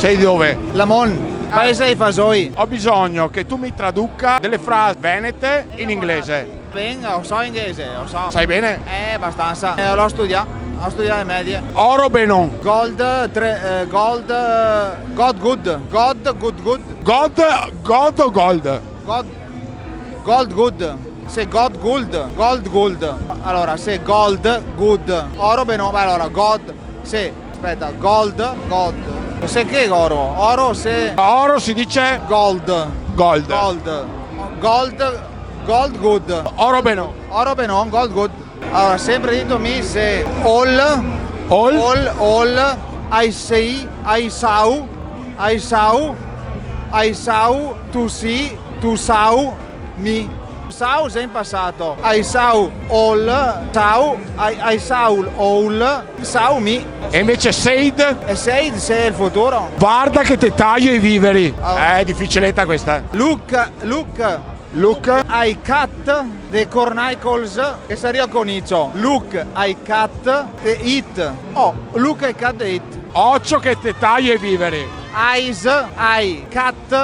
Sei di dove? Lamon, paese dei Fasoi. Ho bisogno che tu mi traduca delle frasi venete in inglese. Ben, lo so inglese, lo so. Sai bene? Abbastanza. L'ho studiato le medie. Oro benon. Gold, God good. God good. God o gold? Gold good. Se God good. Allora, se gold good. Oro beh no, allora God. Se aspetta, gold. Se che oro? Oro se Oro si dice gold. gold. Gold good. Oro benon. Oro beh no, gold good. Allora, sempre ditemi se all I saw, tu see, tu saw, me. Saw sei in passato. I saw all, I saw all, saw me. E invece said? E sei il futuro. Guarda che te taglio i viveri. È difficiletta questa. Look, I cut the cornicles, che sarebbe con Icio. Look, I cut the it. Oh, look, I cut the it. Occhio che te taglio i viveri. Eyes, I cut